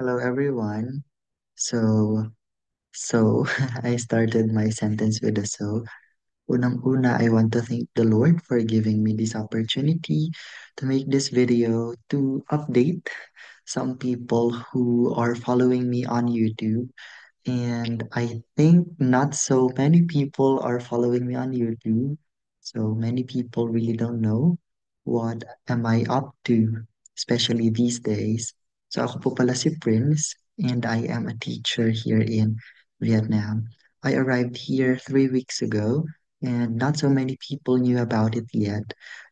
Hello everyone. So I started my sentence with a so. Unang-una, I want to thank the Lord for giving me this opportunity to make this video to update some people who are following me on YouTube. And I think not so many people are following me on YouTube. So many people really don't know what am I up to, especially these days. So ako po pala si Prince and I am a teacher here in Vietnam. I arrived here 3 weeks ago and not so many people knew about it yet.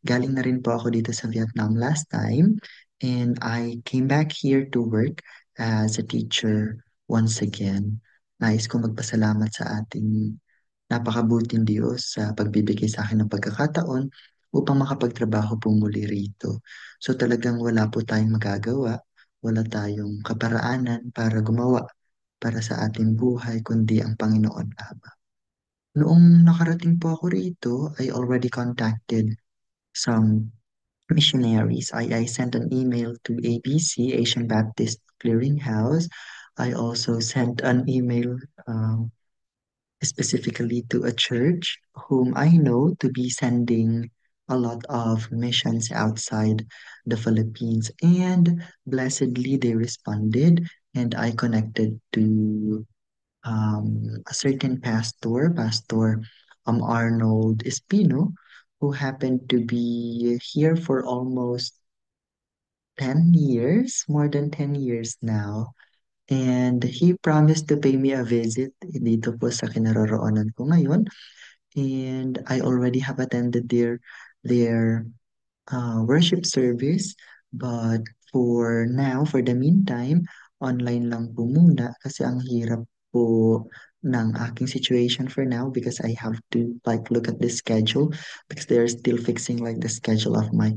Galing na rin po ako dito sa Vietnam last time and I came back here to work as a teacher once again. Nais ko magpasalamat sa ating napakabuting Diyos sa pagbibigay sa akin ng pagkakataon upang makapagtrabaho po muli rito. So talagang wala po tayong magagawa, wala tayong kaparaanan para gumawa para sa ating buhay, kundi ang Panginoon lamang. Noong nakarating po ako rito, I already contacted some missionaries. I sent an email to ABC, Asian Baptist Clearinghouse. I also sent an email specifically to a church whom I know to be sending a lot of missions outside the Philippines. And blessedly, they responded, and I connected to a certain pastor, Pastor Arnold Espino, who happened to be here for almost 10 years, more than 10 years now. And he promised to pay me a visit dito po sa kinaroroonan ko ngayon. And I already have attended their worship service. But for now, for the meantime, online lang po muna kasi ang hirap po ng aking situation for now because I have to like look at the schedule because they're still fixing like the schedule of my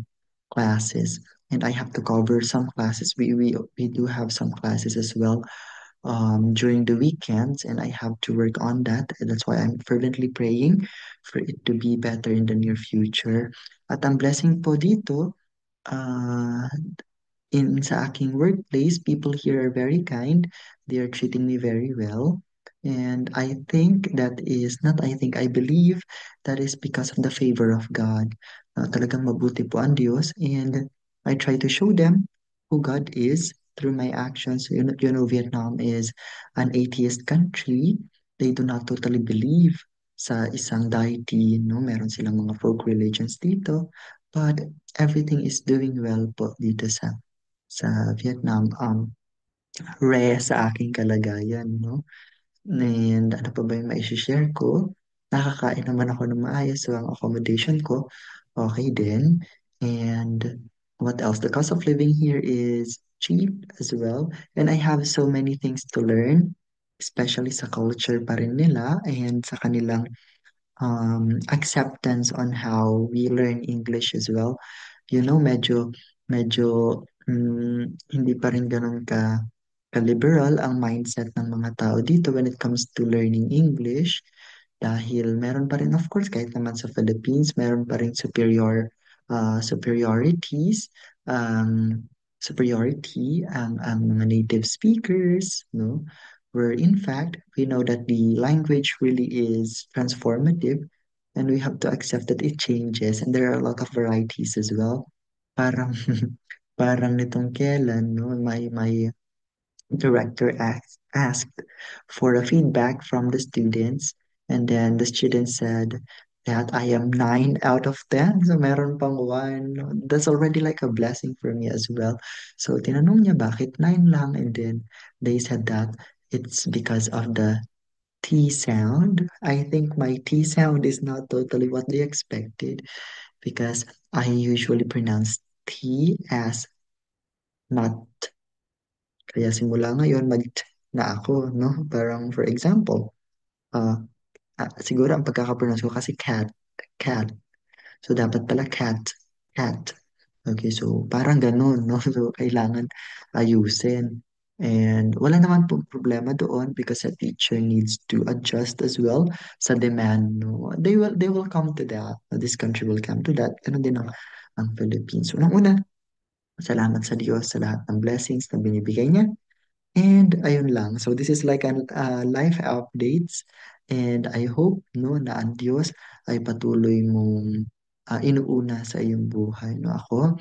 classes. And I have to cover some classes. We do have some classes as well during the weekends, and I have to work on that. And that's why I'm fervently praying for it to be better in the near future. At ang blessing po dito, uh, sa aking workplace, people here are very kind. They are treating me very well. And I think that is, not I think, I believe that is because of the favor of God. Talagang mabuti po ang Diyos. And I try to show them who God is through my actions. Vietnam is an atheist country. They do not totally believe sa isang deity, no? Meron silang mga folk religions dito. But everything is doing well po dito sa Vietnam, rare sa aking kalagayan, no? And ano pa ba yung maishishare ko? Nakakain naman ako ng maayos, so ang accommodation ko, okay din. And what else? The cost of living here is cheap as well. And I have so many things to learn, especially sa culture pa rin nila and sa kanilang acceptance on how we learn English as well. Medyo hindi pa rin ganun ka-liberal ang mindset ng mga tao dito when it comes to learning English. Dahil meron pa rin, of course, kahit naman sa Philippines, meron pa rin superiorities, um, superiority ang mga native speakers, no? Where in fact, we know that the language really is transformative and we have to accept that it changes and there are a lot of varieties as well. Parang, parang nitong kailan, no? My director asked for a feedback from the students, and then the student said that I am 9 out of 10. So meron pang one. That's already like a blessing for me as well. So tinanong niya bakit 9 lang, and then they said that it's because of the T sound. I think my T sound is not totally what they expected because I usually pronounce T as not. Kaya simula ngayon mag-t na ako, no? Parang for example, uh, siguro ang pagkakapronounce ko kasi cat, cat. So dapat pala cat, cat. Okay, so parang ganun, no? So kailangan ayusin. And wala naman po problema doon because a teacher needs to adjust as well sa demand, no? They will come to that. This country will come to that. Ganun din ang Philippines. Unang-una, salamat sa Diyos sa lahat ng blessings na binibigay niya. And ayun lang. So this is like an life updates and I hope no na ang Diyos ay patuloy mong inuuna sa iyong buhay. No ako,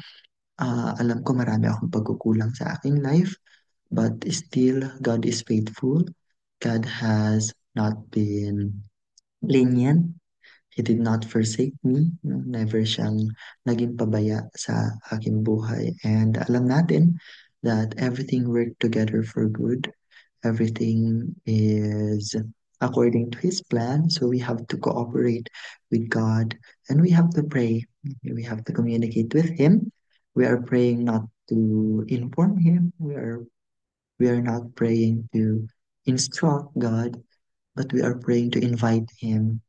alam ko marami akong pagkukulang sa aking life, but still God is faithful. God has not been lenient. He did not forsake me. No? Never siyang naging pabaya sa aking buhay. And alam natin that everything worked together for good. Everything is according to His plan. So we have to cooperate with God and we have to pray. We have to communicate with Him. We are praying not to inform Him. We are not praying to instruct God, but we are praying to invite Him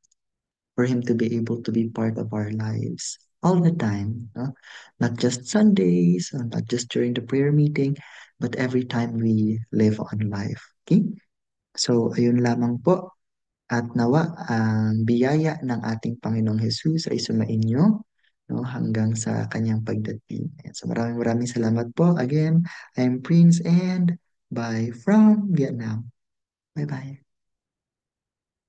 for Him to be able to be part of our lives all the time. No? Not just Sundays, or not just during the prayer meeting, but every time we live on life. Okay? So, ayun lamang po. At nawa, ang biyaya ng ating Panginoong Hesus ay sumainyo no, hanggang sa kanyang pagdating. Ayan. So, maraming maraming salamat po. Again, I'm Prince and bye from Vietnam. Bye-bye.